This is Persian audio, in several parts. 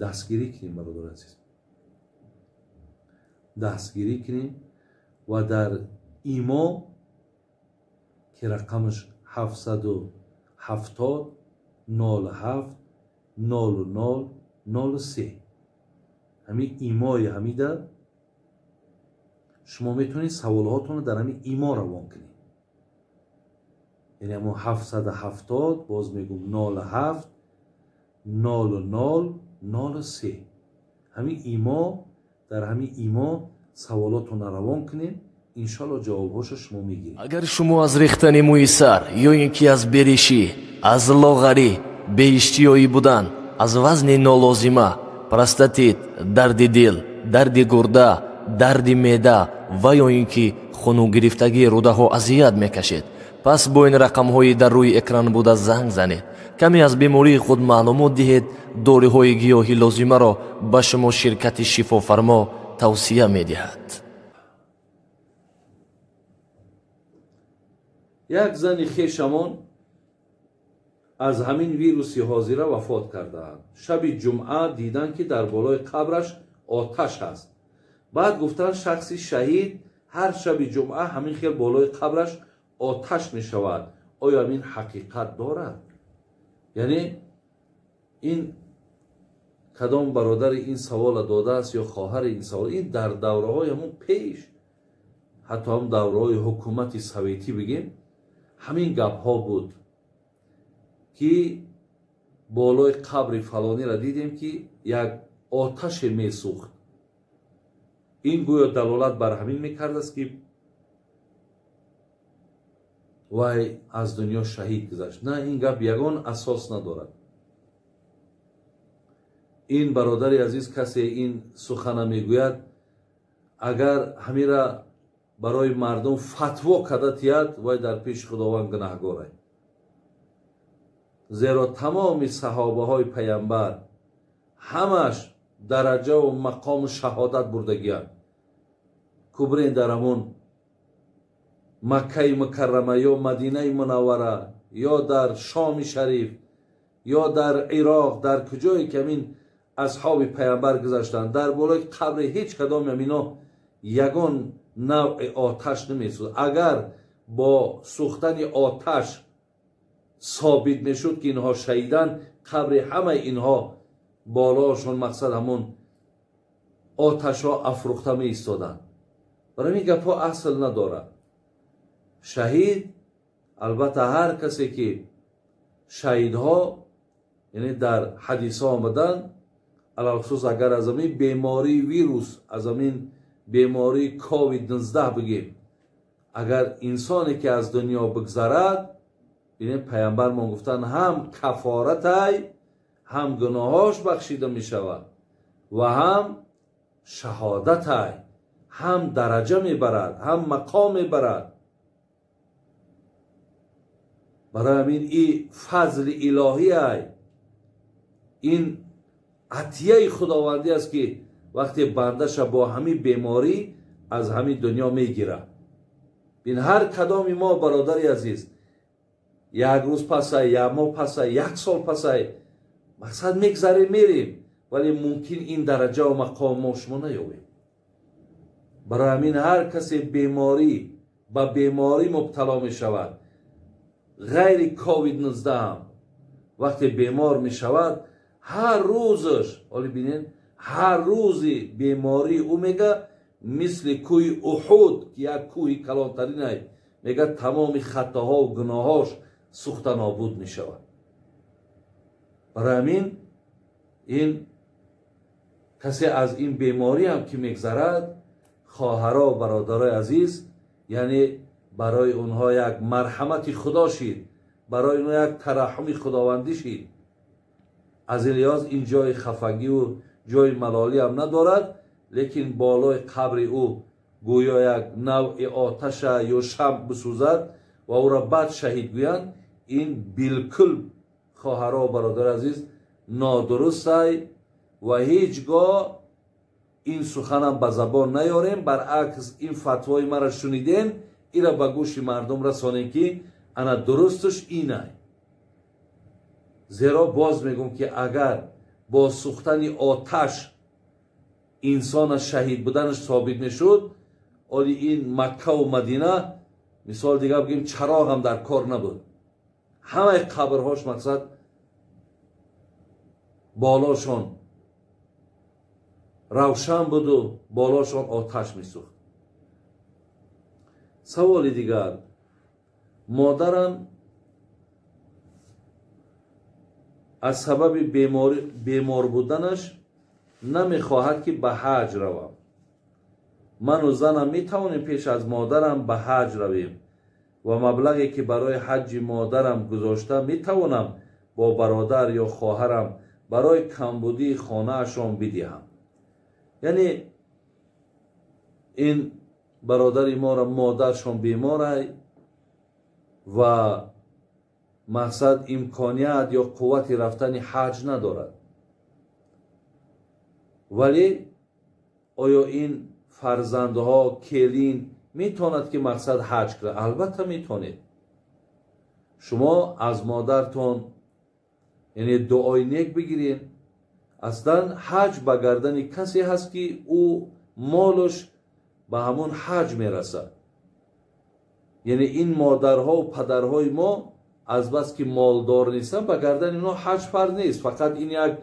دستگیری کنیم برادر عزیز، دستگیری کنیم و در ایما که رقمش 770 07 00 03 همین ایمای همیده شما میتونید سوالهاتون در همین ایما روان کنید. یعنی همون 770 باز میگم 07 00 03 همین ایما، در همین ایما سوالاتون روان کنید، انشالله جوابهاش شما میگیرید. اگر شما از ریختن موی سر یا اینکه از بریشی، از لاغری، به اشتیایی بودن، از وزن نالازمه، پروستات، درد دل، درد گرده، درد معده و یا اینکه خونو گرفتگی روده ها اذیت میکشید، پس با این رقم های در روی اکران بوده زنگ زنید. کمی از بیماری خود معلومات دهید. دوره های گیاهی لازمه را به شما شرکت شفافرما توصیه میدهد. یک زن خویشمان از همین ویروسی حاضره وفات کردند. شب جمعه دیدن که در بالای قبرش آتش هست. بعد گفتن شخصی شهید هر شب جمعه همین خیلی بالای قبرش آتش می شود. آیا این حقیقت دارد؟ یعنی این کدام برادر این سوال داده است یا خواهر این سوال؟ این در دوره های همون پیش، حتی هم دوره های حکومت سوویتی بگیم، همین گپ ها بود که بالای قبر فلانی را دیدیم که یک آتش می سوخت. این گویا دلالت بر همین میکرد است که وای از دنیا شهید گذشت. نه، این گپ یگان اساس ندارد. این برادر عزیز کسی این سخن میگوید، اگر همین را برای مردم فتوا کرده تید، وای در پیش خداوند گناهگار است. زیرا تمام صحابه های پیامبر همش درجه و مقام شهادت بردگیند. کبرین در همون مکه مکرمه یا مدینه منوره یا در شام شریف یا در عراق، در کجایی که همین اصحاب پیامبر گذشتند، در بالای قبر هیچ کدام همینا یگان نوع آتش نمیسوزد. اگر با سوختن آتش ثابت میشد که اینها شهیدن، قبر همه اینها بالاشون مقصد همون آتش ها افروخته می ایستادند. برای این گپ ها اصل ندارد. شهید البته هر کسی که شهیدها یعنی در حدیث ها آمدن، علاوه خصوص اگر از همین بیماری ویروس، از همین بیماری کووید 19 بگیم، اگر انسانی که از دنیا بگذرد، ببینید پیامبر ما گفتن هم کفارت ای، هم گناهاش بخشیده می شود و هم شهادت ای، هم درجه می برد، هم مقام می برد. برای همین این فضل الهی ای، این عطیه خداوندی است که وقتی بندش با همین بیماری از همین دنیا میگیره. بین هر کدام ما برادری عزیز یک روز پسه، یک ماه پسه، یک سال پسه مقصد میگذره میریم، ولی ممکن این درجه و مقام ما شما نیابیم. برای همین هر کسی بیماری با بیماری مبتلا می شود، غیر کووید 19 هم وقتی بیمار می شود، هر روزش ولی بینین هر روزی بیماری او میگه مثل کوی احد که یک کوی کلانترین است، میگه تمام خطاها و گناهاش سوخته نابود می شود. برای همین این کسی از این بیماری هم که میگذرد، خواهرها و برادرای عزیز، یعنی برای اونها یک مرحمت خدا شید، برای اونها یک ترحم خداوندی شید. از الیاس این جای خفگی و جای ملالی هم ندارد، لیکن بالای قبر او گویا یک نوع آتش یا شمع بسوزد و او را بعد شهید گویند. این بالکل خواهرها و برادر عزیز نادرست است و هیچگاه این سخنم به زبان نیاریم. برعکس این فتوای مرا شنیدین، این را به گوش مردم رسانید که انا درستش اینه. زیرا باز میگم که اگر با سوختن آتش انسان شهید بودنش ثابت میشد، ولی این مکه و مدینه مثال دیگه بگیم چراغ هم در کار نبود. همه قبرهاش مقصد بالاشون روشن بود و بالاشون آتش میسوخت. سوال دیگر، مادرم از سبب بیمار بودنش نمیخواهد که به حج روم. من و زنم میتوانیم پیش از مادرم به حج رویم و مبلغی که برای حج مادرم گذاشته میتوانم با برادر یا خواهرم برای کمبودی خانه اشان بدهم. یعنی این برادر ما را مادرشان بیماره و مقصد امکانیت یا قوت رفتن حج ندارد، ولی آیا این فرزندها کلین میتواند که مقصد حج کنه؟ البته میتونید. شما از مادرتون یعنی دعای نیک بگیرید. اصلا حج به گردن کسی هست که او مالش به همون حج میرسد. یعنی این مادرها و پدرهای ما از بس که مالدار نیستن به گردن اینا حج فرض نیست. فقط این یک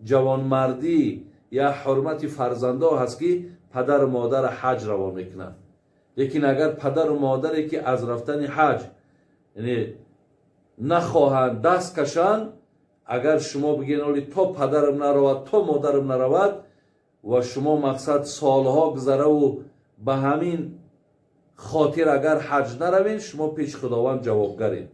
جوانمردی یا حرمت فرزنده هست که پدر و مادر حج روان میکنن. لیکن اگر پدر و مادری که از رفتن حج یعنی نخواهند دست کشند، اگر شما بگین اولی تو پدرم نرود تو مادرم نرود و شما مقصد سالها گذره و به همین خاطر اگر حج نروین، شما پیش خداوند جوابگرید.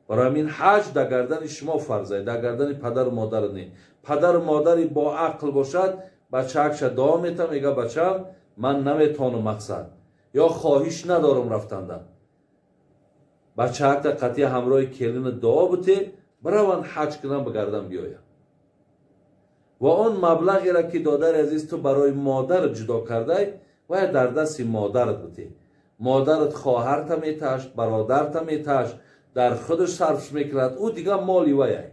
برای همین حج در گردن شما فرضه، در گردن پدر و مادر نه. پدر و مادری با عقل باشد، بچه اکش دعا میتم میگه بچه من نمیتونم مقصد یا خواهش ندارم رفتندن، بچه اکت قطعی همراه کلین دعا بوده بروان حج کنم بگردم بیایم. و آن مبلغی را که دادر عزیز تو برای مادر جدا کرده و در دست مادرت بوده. مادرت خواهرت میتاش، برادرت میتاش، در خودش صرف میکرد، او دیگه مالی ویه.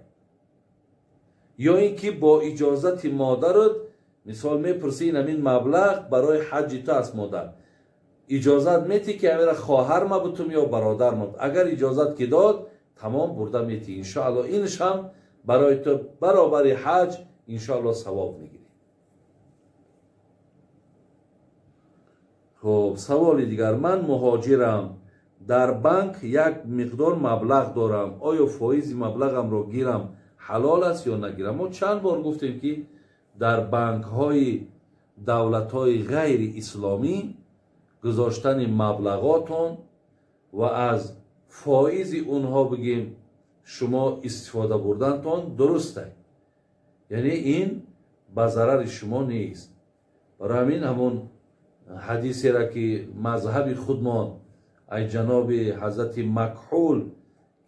یا اینکه با اجازت مادرت مثال میپرسی این مبلغ برای حج تو از مادر اجازت میتی که امیر خواهر ما بتم یا برادر ما، اگر اجازت که داد تمام برده میتی. انشاءالله اینش هم برای تو برابر حج انشاءالله ثواب میگیری. خب سوال دیگر، من مهاجرم، در بانک یک مقدار مبلغ دارم، آیا فایز مبلغم رو گیرم حلال است یا نگیرم؟ ما چند بار گفتیم که در بانک های دولت های غیر اسلامی گذاشتن مبلغاتون و از فایز اونها بگیم شما استفاده بردنتون درسته، یعنی این به ضرر شما نیست. برای همین همون حدیثی را که مذهب خودمان ای جناب حضرت مکحول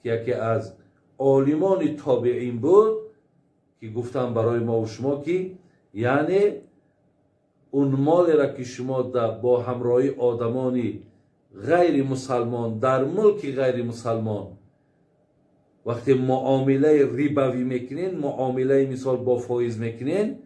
که یکی از عالمان تابعین بود که گفتم برای ما و شما که یعنی اون مال را که شما با همراهی آدمانی غیر مسلمان در ملک غیر مسلمان وقتی معامله ریبوی میکنین، معامله مثال با فایز میکنین،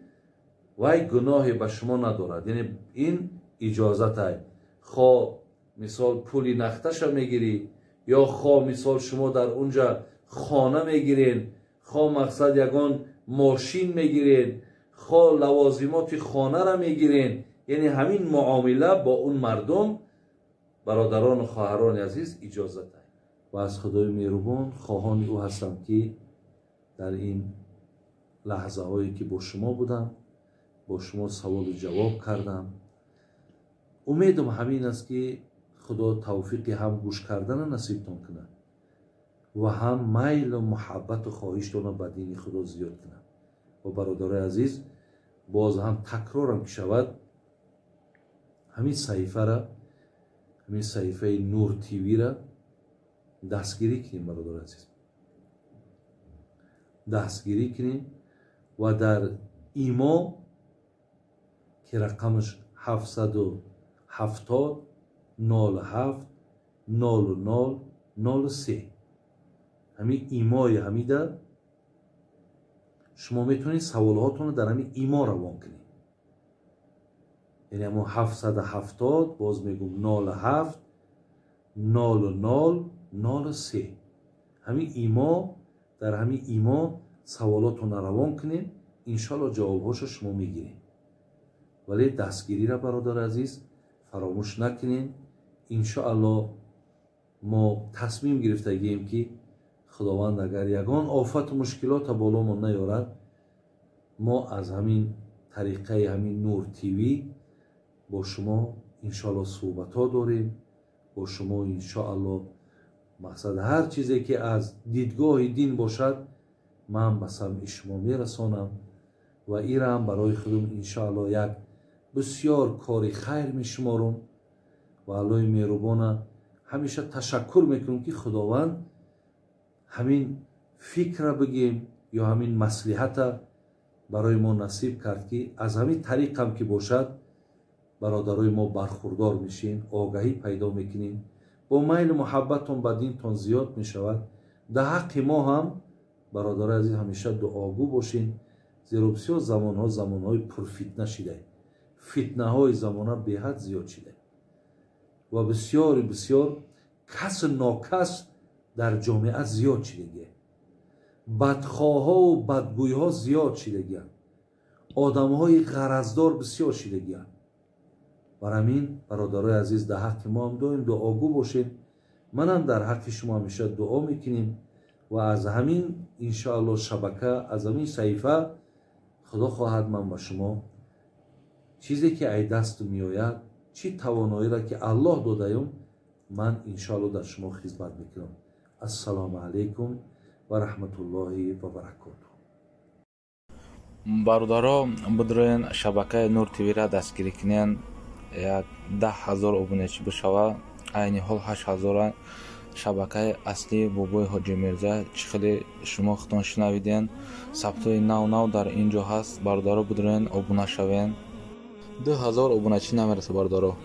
وای گناهی به شما ندارد. یعنی این اجازت های خواه مثال پولی نختش میگیری یا خواه مثال شما در اونجا خانه میگیرین، خواه مقصد یگان ماشین میگیرین، خواه لوازمات خانه را میگیرین، یعنی همین معامله با اون مردم برادران و خواهران عزیز اجازت های. و از خدای مهربان خواهان او هستم که در این لحظه هایی که با شما بودم با شما سوال و جواب کردم. امیدم همین است که خدا توفیق هم گوش کردن نصیبتون کنه و هم میل و محبت و خواهشتون به دین خدا زیاد کنه. و برادر عزیز باز هم تکرارم که شود همین صحیفه را، همین صحیفه نور تیوی را دستگیری کنیم برادر عزیز، دستگیری کنیم و در ایما که رقمش 770 07 00 03 همین ایمای همیده شما میتونید سوالاتون رو در همین ایما روان کنید. یعنی همون 770 باز میگم 07 00 03 همین ایما، در همین ایما سوالاتون رو روان کنید، انشالله جوابهاشو شما میگیرید. ولی دستگیری را برادر عزیز فراموش نکنین. انشالله ما تصمیم گرفتگیم که خداوند اگر یگان آفت و مشکلات بالامون نیارد، ما از همین طریقه همین نور تیوی با شما انشالله صحبت ها داریم. با شما انشالله مقصد هر چیزی که از دیدگاه دین باشد من به سمع شما میرسانم و این را هم برای خودم انشالله یک بسیار کاری خیر میشمارم و الله مهربان همیشه تشکر میکنم که خداوند همین فکر بگیم یا همین مصلحت برای ما نصیب کرد که از همین طریق هم که باشد برادرای ما برخوردار میشین، آگاهی پیدا میکنین، با میل محبتون به دینتون زیاد میشود. در حق ما هم برادر عزیز همیشه دعاگو باشین، زیرا بسیار زمانهای پرفتنه شده، فتنه های زمانه به حد زیاد شده و بسیار کس ناکس در جامعه زیاد شده، بدخواه ها و بدگوی ها زیاد شده، آدم های غرضدار بسیار شده. برای همین برادرای عزیز در حق ما هم دائم دعاگو باشین. منم در حق شما همیشه دعا میکنیم و از همین انشاءالله شبکه، از همین صحیفه خدا خواهد من با شما چیزی که ای دست میآید، چی توانایی را که الله دادهیم، من انشاءالله در شما خدمت میکنم. السلام علیکم و رحمت الله و برکاته. برادرها بدرین شبکه نور تیوی را دستگیری کنین، یک 10,000 ابونچی بشوه. عین حال 8,000 شبکه اصلی بابای حاجی میرزا چخلی شما خودتون شنویدین. ثبتای نو در اینجا هست. برادرها بدرین ابونه شوین. 2,000 ابونچی نمیرسه برادرها.